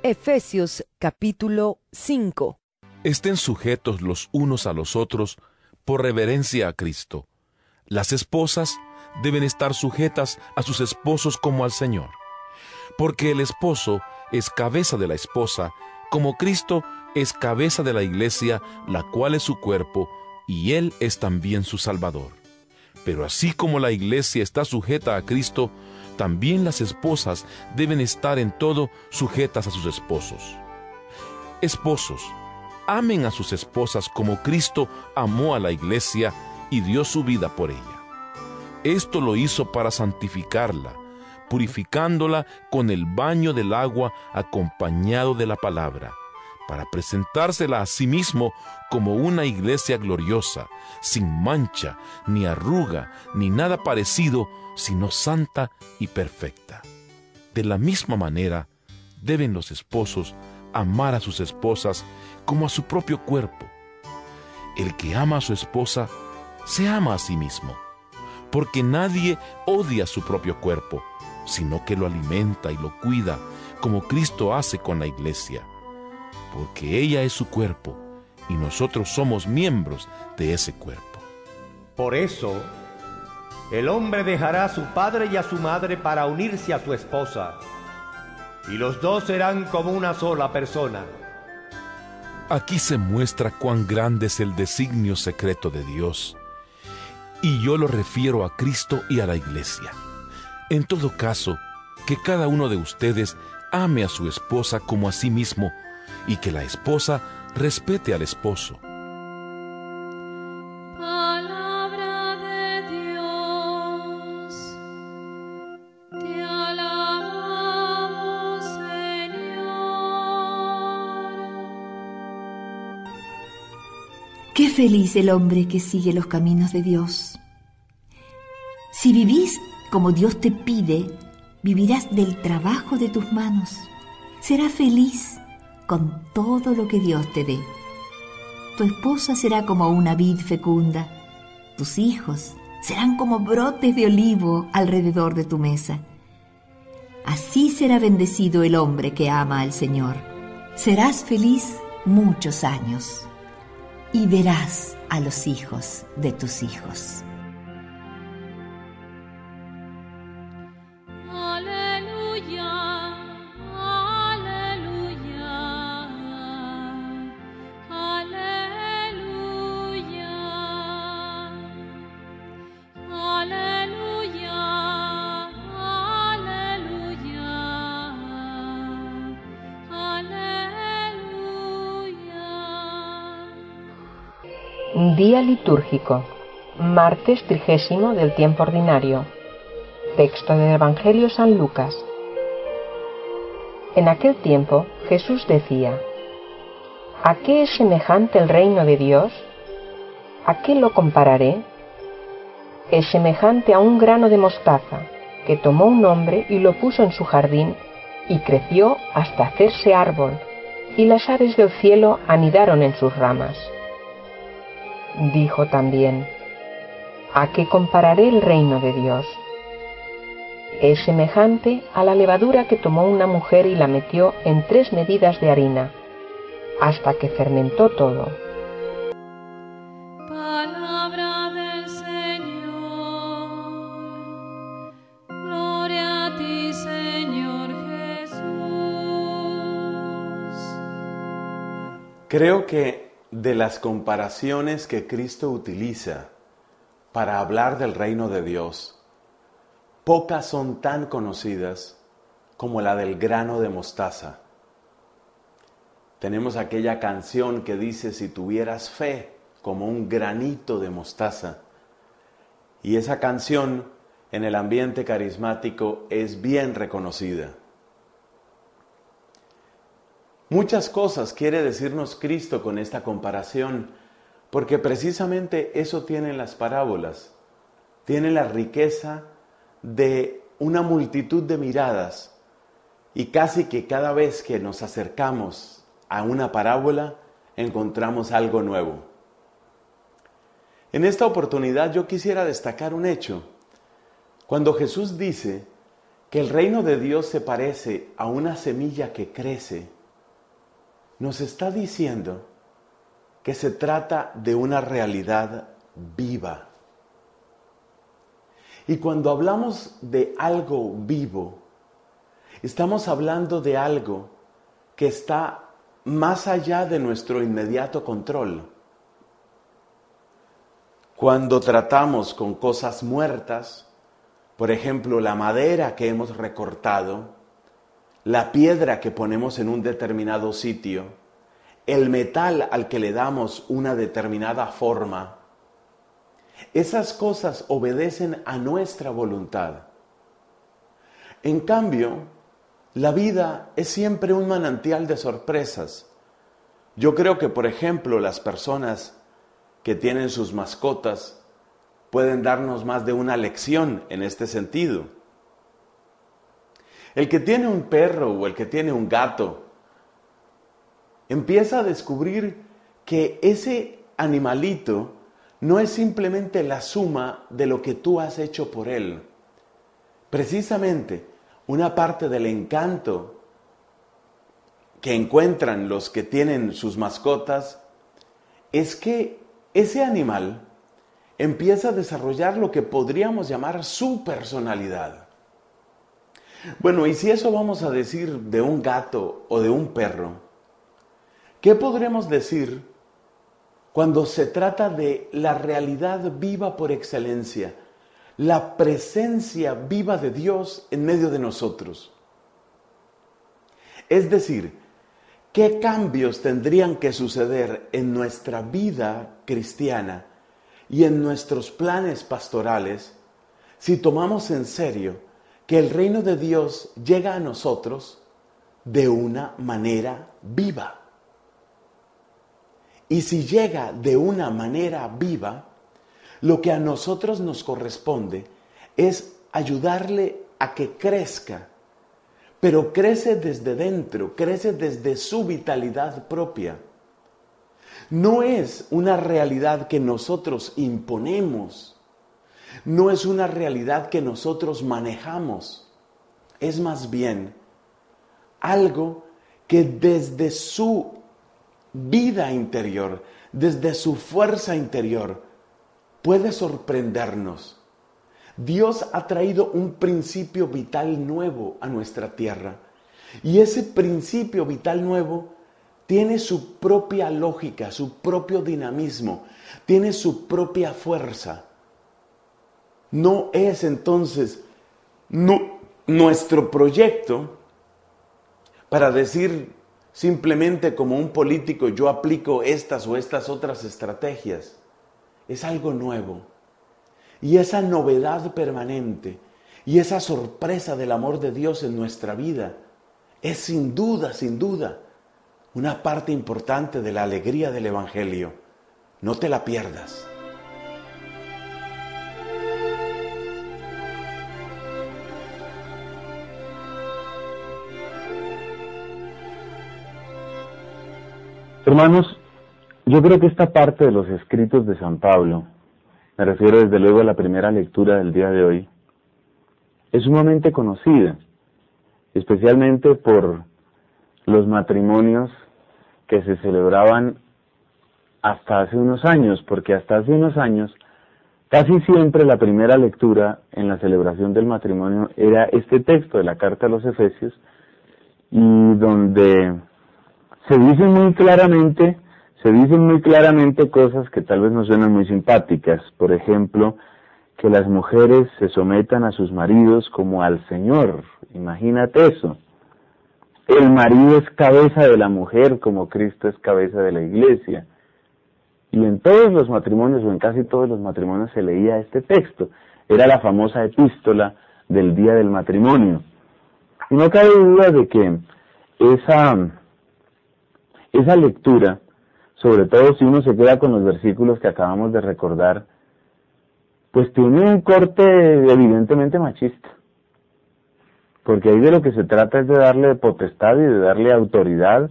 Efesios capítulo 5. Estén sujetos los unos a los otros por reverencia a Cristo. Las esposas deben estar sujetas a sus esposos como al Señor, porque el esposo es cabeza de la esposa, como Cristo es cabeza de la iglesia, la cual es su cuerpo, y Él es también su Salvador. Pero así como la iglesia está sujeta a Cristo, también las esposas deben estar en todo sujetas a sus esposos. Esposos, amen a sus esposas como Cristo amó a la iglesia y dio su vida por ella. Esto lo hizo para santificarla, purificándola con el baño del agua acompañado de la palabra, para presentársela a sí mismo como una iglesia gloriosa, sin mancha, ni arruga, ni nada parecido, sino santa y perfecta. De la misma manera, deben los esposos amar a sus esposas como a su propio cuerpo. El que ama a su esposa, se ama a sí mismo, porque nadie odia su propio cuerpo, sino que lo alimenta y lo cuida, como Cristo hace con la iglesia, porque ella es su cuerpo, y nosotros somos miembros de ese cuerpo. Por eso, el hombre dejará a su padre y a su madre para unirse a su esposa, y los dos serán como una sola persona. Aquí se muestra cuán grande es el designio secreto de Dios, y yo lo refiero a Cristo y a la iglesia. En todo caso, que cada uno de ustedes ame a su esposa como a sí mismo, y que la esposa respete al esposo. Palabra de Dios, te alabamos, Señor. Qué feliz el hombre que sigue los caminos de Dios. Si vivís como Dios te pide, vivirás del trabajo de tus manos. Serás feliz con todo lo que Dios te dé. Tu esposa será como una vid fecunda. Tus hijos serán como brotes de olivo alrededor de tu mesa. Así será bendecido el hombre que ama al Señor. Serás feliz muchos años y verás a los hijos de tus hijos. Día litúrgico, martes 30 del tiempo ordinario. Texto del Evangelio San Lucas. En aquel tiempo Jesús decía: ¿A qué es semejante el reino de Dios? ¿A qué lo compararé? Es semejante a un grano de mostaza, que tomó un hombre y lo puso en su jardín, y creció hasta hacerse árbol, y las aves del cielo anidaron en sus ramas. Dijo también: ¿A qué compararé el reino de Dios? Es semejante a la levadura que tomó una mujer y la metió en 3 medidas de harina, hasta que fermentó todo. Palabra del Señor. Gloria a ti, Señor Jesús. Creo que de las comparaciones que Cristo utiliza para hablar del reino de Dios, pocas son tan conocidas como la del grano de mostaza. Tenemos aquella canción que dice: si tuvieras fe como un granito de mostaza. Y esa canción en el ambiente carismático es bien reconocida. Muchas cosas quiere decirnos Cristo con esta comparación, porque precisamente eso tienen las parábolas. Tienen la riqueza de una multitud de miradas, y casi que cada vez que nos acercamos a una parábola encontramos algo nuevo. En esta oportunidad yo quisiera destacar un hecho. Cuando Jesús dice que el reino de Dios se parece a una semilla que crece nos está diciendo que se trata de una realidad viva. Y cuando hablamos de algo vivo, estamos hablando de algo que está más allá de nuestro inmediato control. Cuando tratamos con cosas muertas, por ejemplo, la madera que hemos recortado, la piedra que ponemos en un determinado sitio, el metal al que le damos una determinada forma, esas cosas obedecen a nuestra voluntad. En cambio, la vida es siempre un manantial de sorpresas. Yo creo que, por ejemplo, las personas que tienen sus mascotas pueden darnos más de una lección en este sentido. El que tiene un perro o el que tiene un gato empieza a descubrir que ese animalito no es simplemente la suma de lo que tú has hecho por él. Precisamente, una parte del encanto que encuentran los que tienen sus mascotas es que ese animal empieza a desarrollar lo que podríamos llamar su personalidad. Bueno, y si eso vamos a decir de un gato o de un perro, ¿qué podremos decir cuando se trata de la realidad viva por excelencia, la presencia viva de Dios en medio de nosotros? Es decir, ¿qué cambios tendrían que suceder en nuestra vida cristiana y en nuestros planes pastorales si tomamos en serio que el reino de Dios llega a nosotros de una manera viva? Y si llega de una manera viva, lo que a nosotros nos corresponde es ayudarle a que crezca, pero crece desde dentro, crece desde su vitalidad propia. No es una realidad que nosotros imponemos, no es una realidad que nosotros manejamos, es más bien algo que desde su vida interior, desde su fuerza interior, puede sorprendernos. Dios ha traído un principio vital nuevo a nuestra tierra. Y ese principio vital nuevo tiene su propia lógica, su propio dinamismo, tiene su propia fuerza. No es entonces nuestro proyecto para decir simplemente como un político yo aplico estas o estas otras estrategias. Es algo nuevo. Y esa novedad permanente y esa sorpresa del amor de Dios en nuestra vida es sin duda, una parte importante de la alegría del Evangelio. No te la pierdas. Hermanos, yo creo que esta parte de los escritos de San Pablo, me refiero desde luego a la primera lectura del día de hoy, es sumamente conocida, especialmente por los matrimonios que se celebraban hasta hace unos años, porque hasta hace unos años casi siempre la primera lectura en la celebración del matrimonio era este texto de la carta a los Efesios, y donde se dicen muy claramente cosas que tal vez no suenan muy simpáticas. Por ejemplo, que las mujeres se sometan a sus maridos como al Señor. Imagínate eso. El marido es cabeza de la mujer como Cristo es cabeza de la iglesia. Y en todos los matrimonios, o en casi todos los matrimonios, se leía este texto. Era la famosa epístola del día del matrimonio. Y no cabe duda de que esa lectura, sobre todo si uno se queda con los versículos que acabamos de recordar, pues tiene un corte evidentemente machista. Porque ahí de lo que se trata es de darle potestad y de darle autoridad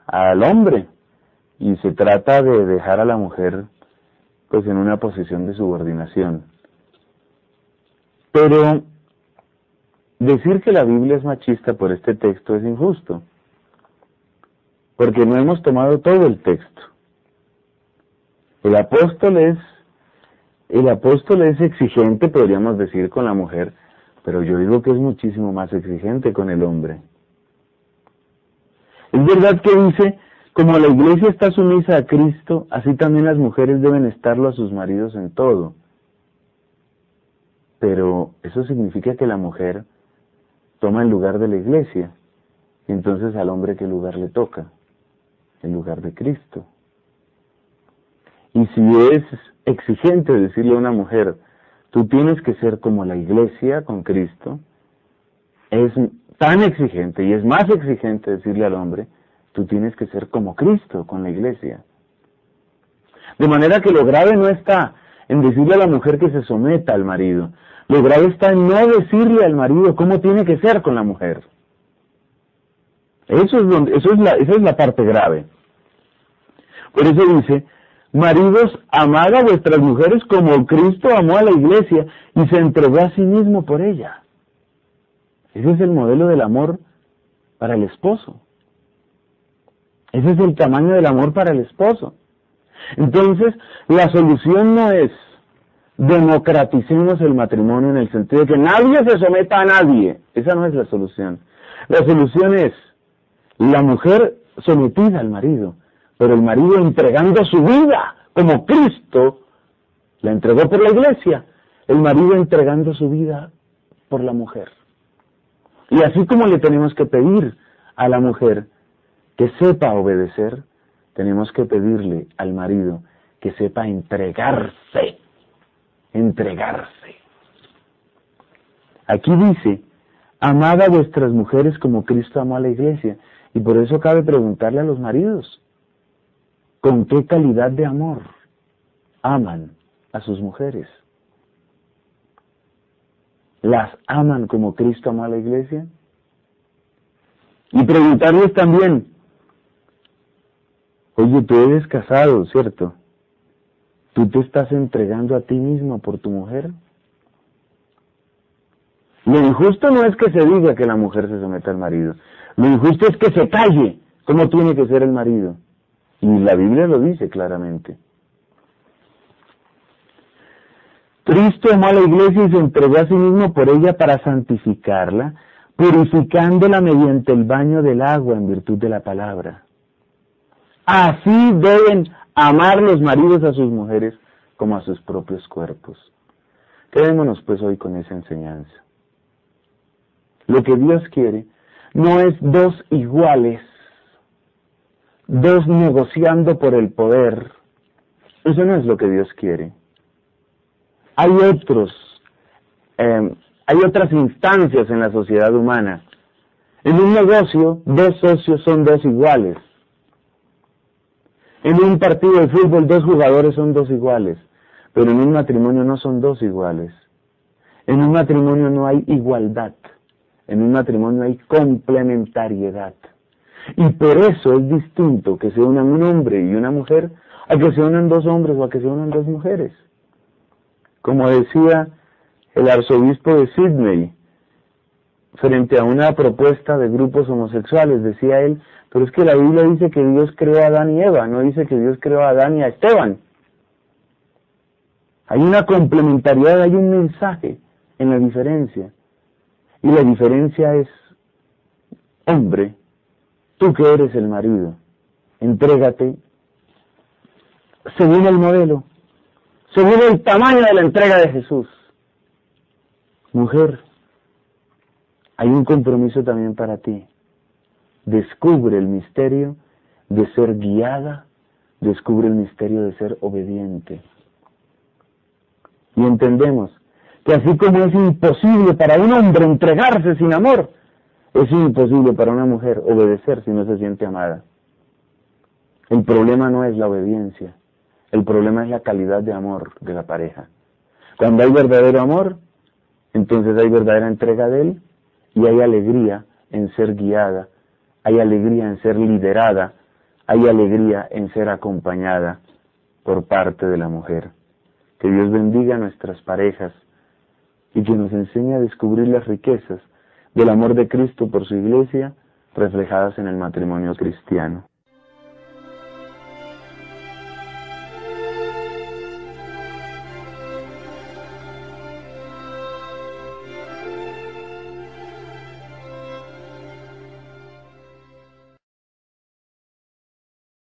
al hombre. Y se trata de dejar a la mujer pues en una posición de subordinación. Pero decir que la Biblia es machista por este texto es injusto. porque no hemos tomado todo el texto. El apóstol es exigente, podríamos decir, con la mujer, pero yo digo que es muchísimo más exigente con el hombre. Es verdad que dice, como la iglesia está sumisa a Cristo, así también las mujeres deben estarlo a sus maridos en todo. Pero eso significa que la mujer toma el lugar de la iglesia, y entonces al hombre ¿qué lugar le toca? El lugar de Cristo. Y si es exigente decirle a una mujer, tú tienes que ser como la iglesia con Cristo, es tan exigente y es más exigente decirle al hombre, tú tienes que ser como Cristo con la iglesia. De manera que lo grave no está en decirle a la mujer que se someta al marido, lo grave está en no decirle al marido cómo tiene que ser con la mujer. Esa es la parte grave. Por eso dice, maridos, amad a vuestras mujeres como Cristo amó a la iglesia y se entregó a sí mismo por ella. Ese es el modelo del amor para el esposo. Ese es el tamaño del amor para el esposo. Entonces, la solución no es democraticemos el matrimonio en el sentido de que nadie se someta a nadie. Esa no es la solución. La solución es la mujer sometida al marido, pero el marido entregando su vida como Cristo la entregó por la iglesia, el marido entregando su vida por la mujer. Y así como le tenemos que pedir a la mujer que sepa obedecer, tenemos que pedirle al marido que sepa entregarse. Aquí dice, amad a vuestras mujeres como Cristo amó a la iglesia. Y por eso cabe preguntarle a los maridos, ¿con qué calidad de amor aman a sus mujeres? ¿Las aman como Cristo amó a la iglesia? Y preguntarles también, oye, tú eres casado, ¿cierto? ¿Tú te estás entregando a ti mismo por tu mujer? Lo injusto no es que se diga que la mujer se someta al marido. Lo injusto es que se calle cómo tiene que ser el marido. Y la Biblia lo dice claramente. Cristo amó a la iglesia y se entregó a sí mismo por ella para santificarla, purificándola mediante el baño del agua en virtud de la palabra. Así deben amar los maridos a sus mujeres como a sus propios cuerpos. Quedémonos pues hoy con esa enseñanza. Lo que Dios quiere no es dos iguales, dos negociando por el poder. Eso no es lo que Dios quiere. Hay otras instancias en la sociedad humana. En un negocio, dos socios son dos iguales. En un partido de fútbol, dos jugadores son dos iguales. Pero en un matrimonio no son dos iguales. En un matrimonio no hay igualdad. En un matrimonio hay complementariedad. Y por eso es distinto que se unan un hombre y una mujer a que se unan dos hombres o a que se unan dos mujeres. Como decía el arzobispo de Sydney, frente a una propuesta de grupos homosexuales, decía él, pero es que la Biblia dice que Dios creó a Adán y Eva, no dice que Dios creó a Adán y a Esteban. Hay una complementariedad, hay un mensaje en la diferencia. Y la diferencia es, hombre, tú que eres el marido, entrégate según el modelo, según el tamaño de la entrega de Jesús. Mujer, hay un compromiso también para ti. Descubre el misterio de ser guiada, descubre el misterio de ser obediente. Y entendemos que así como es imposible para un hombre entregarse sin amor, es imposible para una mujer obedecer si no se siente amada. El problema no es la obediencia, el problema es la calidad de amor de la pareja. Cuando hay verdadero amor, entonces hay verdadera entrega de él y hay alegría en ser guiada, hay alegría en ser liderada, hay alegría en ser acompañada por parte de la mujer. Que Dios bendiga a nuestras parejas y que nos enseñe a descubrir las riquezas del amor de Cristo por su iglesia reflejadas en el matrimonio cristiano.